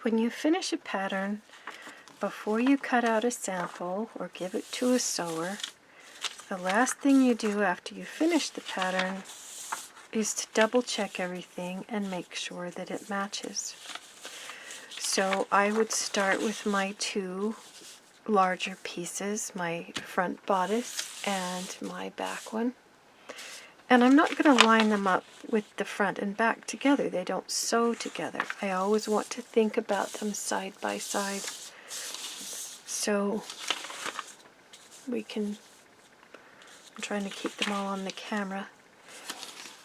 when you finish a pattern, before you cut out a sample or give it to a sewer, the last thing you do after you finish the pattern is to double check everything and make sure that it matches. So I would start with my two larger pieces, my front bodice and my back one. And I'm not going to line them up with the front and back together. They don't sew together. I always want to think about them side by side. So I'm trying to keep them all on the camera.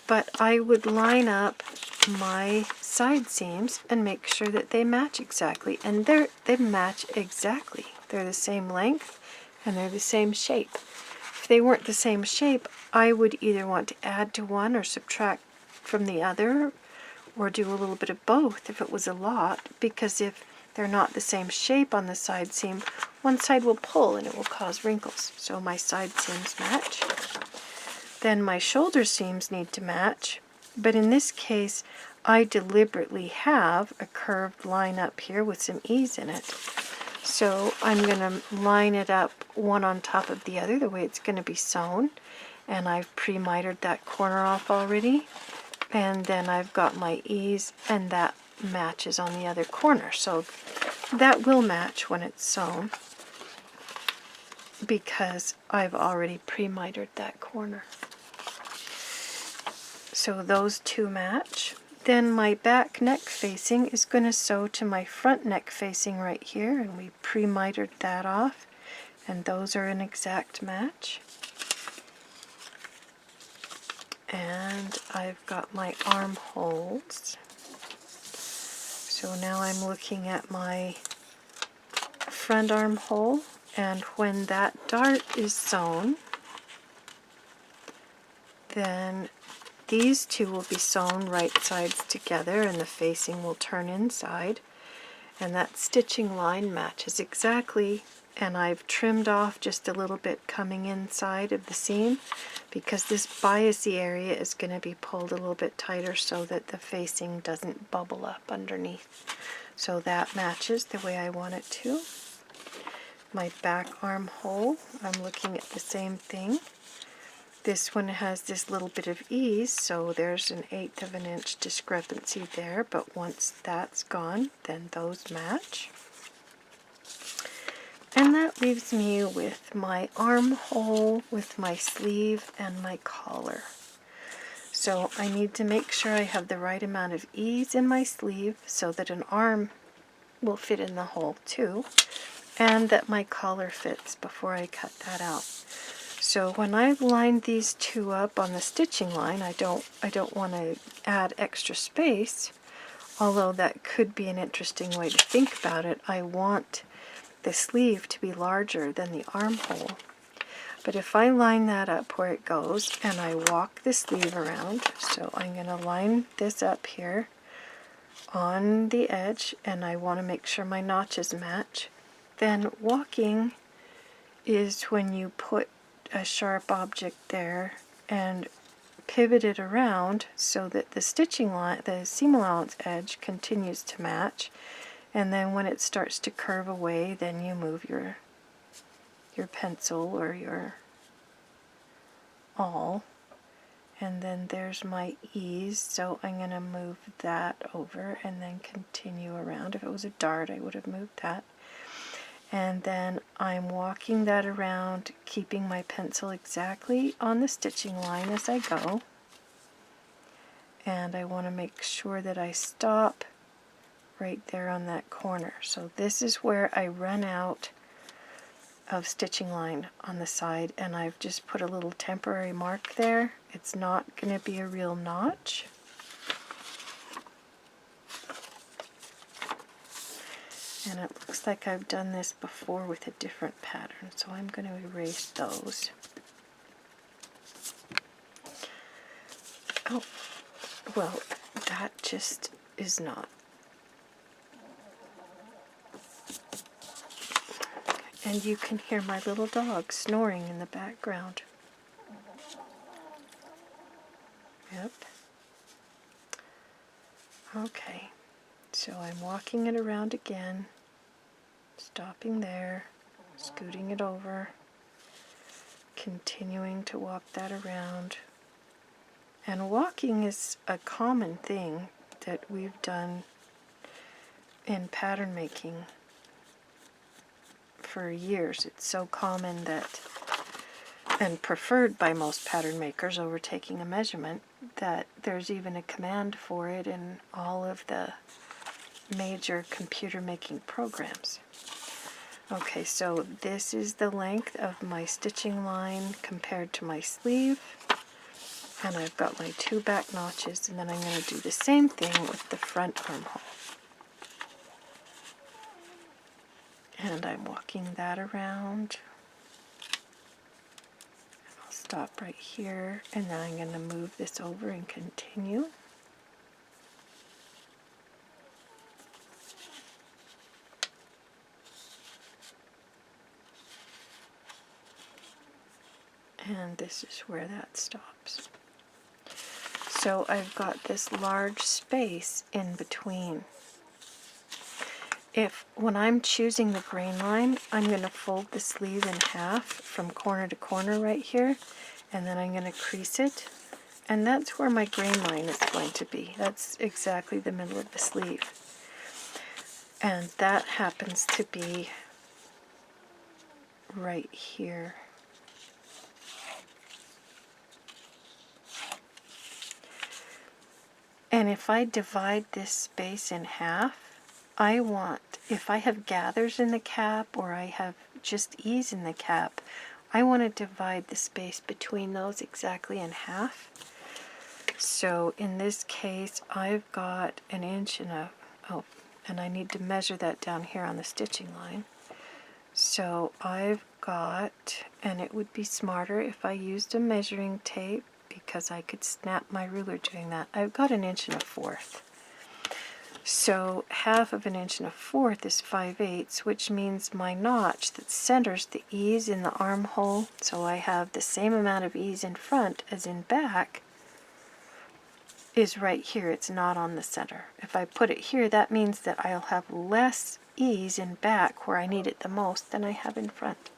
But I would line up my side seams and make sure that they match exactly. And they match exactly. They're the same length and they're the same shape. If they weren't the same shape, I would either want to add to one or subtract from the other, or do a little bit of both if it was a lot, because if they're not the same shape on the side seam, one side will pull and it will cause wrinkles. So my side seams match. Then my shoulder seams need to match, but in this case I deliberately have a curved line up here with some ease in it. So I'm going to line it up one on top of the other the way it's going to be sewn, and I've pre-mitered that corner off already, and then I've got my ease and that matches on the other corner. So that will match when it's sewn because I've already pre-mitered that corner. So those two match. Then my back neck facing is going to sew to my front neck facing right here, and we pre-mitered that off, and those are an exact match. And I've got my armholes. So now I'm looking at my front armhole, and when that dart is sewn, then these two will be sewn right sides together and the facing will turn inside, and that stitching line matches exactly, and I've trimmed off just a little bit coming inside of the seam because this biasy area is going to be pulled a little bit tighter so that the facing doesn't bubble up underneath. So that matches the way I want it to. My back armhole, I'm looking at the same thing. This one has this little bit of ease, so there's an 1/8 of an inch discrepancy there, but once that's gone, then those match. And that leaves me with my armhole, with my sleeve, and my collar. So I need to make sure I have the right amount of ease in my sleeve so that an arm will fit in the hole too, and that my collar fits before I cut that out. So when I've lined these two up on the stitching line, I don't want to add extra space, although that could be an interesting way to think about it. I want the sleeve to be larger than the armhole. But if I line that up where it goes and I walk the sleeve around, so I'm going to line this up here on the edge, and I want to make sure my notches match, then walking is when you put a sharp object there and pivot it around so that the stitching line, the seam allowance edge, continues to match, and then when it starts to curve away, then you move your pencil or your awl, and then there's my ease, so I'm going to move that over and then continue around. If it was a dart, I would have moved that. And then I'm walking that around, keeping my pencil exactly on the stitching line as I go. And I want to make sure that I stop right there on that corner. So this is where I run out of stitching line on the side, and I've just put a little temporary mark there. It's not going to be a real notch. And it looks like I've done this before with a different pattern, so I'm going to erase those. Oh, well, that just is not. And you can hear my little dog snoring in the background. Yep. Okay. So I'm walking it around again, stopping there, scooting it over, continuing to walk that around. And walking is a common thing that we've done in pattern making for years. It's so common that, and preferred by most pattern makers over taking a measurement, that there's even a command for it in all of the major computer making programs. Okay, so this is the length of my stitching line compared to my sleeve, and I've got my 2 back notches, and then I'm going to do the same thing with the front armhole. And I'm walking that around. I'll stop right here, and then I'm going to move this over and continue. And this is where that stops. So I've got this large space in between. When I'm choosing the grain line, I'm going to fold the sleeve in half from corner to corner right here, and then I'm going to crease it, and that's where my grain line is going to be. That's exactly the middle of the sleeve. And that happens to be right here. And if I divide this space in half, if I have gathers in the cap or I have just ease in the cap, I want to divide the space between those exactly in half. So in this case, I've got 1.5 inches and I need to measure that down here on the stitching line. So I've got, and it would be smarter if I used a measuring tape because I could snap my ruler doing that. I've got 1 1/4 inches. So 1/2 inch is 5/8, which means my notch that centers the ease in the armhole, so I have the same amount of ease in front as in back, is right here. It's not on the center. If I put it here, that means that I'll have less ease in back where I need it the most than I have in front.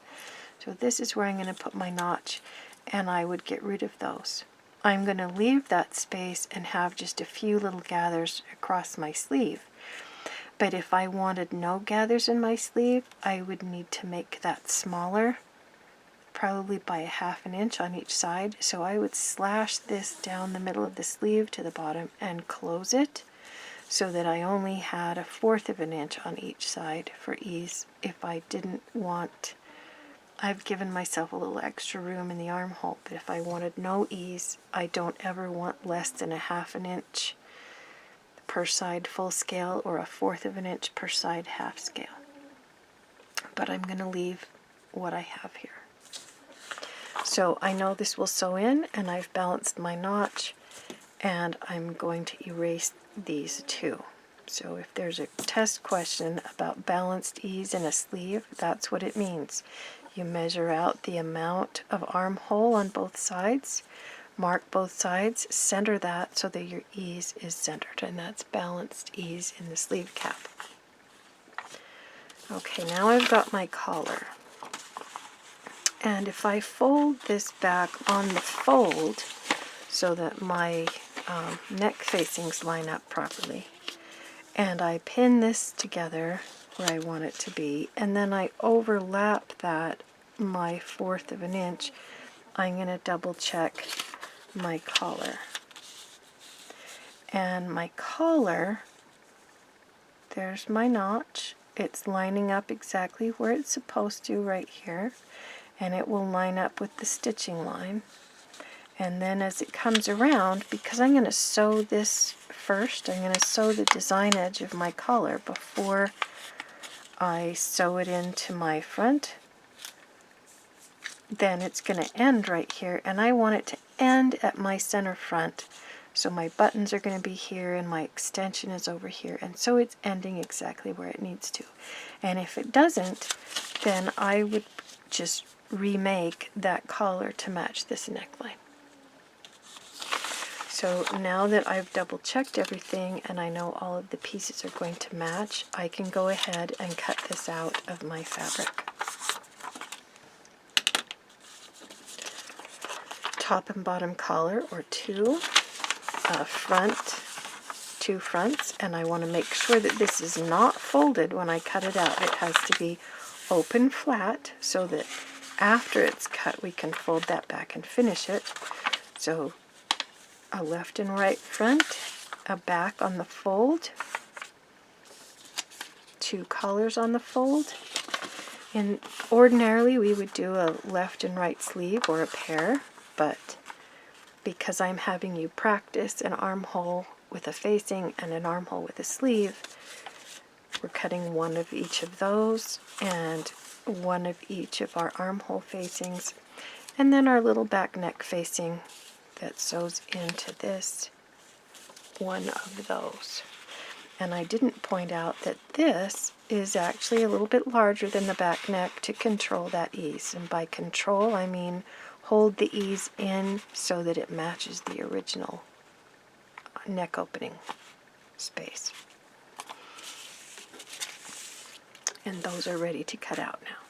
So this is where I'm going to put my notch, and I would get rid of those. I'm going to leave that space and have just a few little gathers across my sleeve. But if I wanted no gathers in my sleeve, I would need to make that smaller, probably by 1/2 inch on each side. So I would slash this down the middle of the sleeve to the bottom and close it so that I only had 1/4 inch on each side for ease if I didn't want. I've given myself a little extra room in the armhole, but if I wanted no ease, I don't ever want less than 1/2 inch per side full scale or 1/4 inch per side half scale. But I'm going to leave what I have here. So I know this will sew in, and I've balanced my notch, and I'm going to erase these two. So if there's a test question about balanced ease in a sleeve, that's what it means. You measure out the amount of armhole on both sides, mark both sides, center that so that your ease is centered, and that's balanced ease in the sleeve cap. Okay, now I've got my collar. And if I fold this back on the fold so that my neck facings line up properly, and I pin this together where I want it to be, and then I overlap that my 1/4 inch, I'm going to double check my collar. And my collar, there's my notch. It's lining up exactly where it's supposed to right here, and it will line up with the stitching line. And then as it comes around, because I'm going to sew this first, I'm going to sew the design edge of my collar before I sew it into my front. Then it's going to end right here, and I want it to end at my center front. So my buttons are going to be here, and my extension is over here, and so it's ending exactly where it needs to. And if it doesn't, then I would just remake that collar to match this neckline. So now that I've double checked everything and I know all of the pieces are going to match, I can go ahead and cut this out of my fabric. Top and bottom collar, or two, two fronts, and I want to make sure that this is not folded when I cut it out. It has to be open flat so that after it's cut we can fold that back and finish it. So a left and right front, a back on the fold, two collars on the fold. And ordinarily we would do a left and right sleeve or a pair, but because I'm having you practice an armhole with a facing and an armhole with a sleeve, we're cutting one of each of those and one of each of our armhole facings, and then our little back neck facing that sews into this one of those. And I didn't point out that this is actually a little bit larger than the back neck to control that ease. And by control, I mean hold the ease in so that it matches the original neck opening space. And those are ready to cut out now.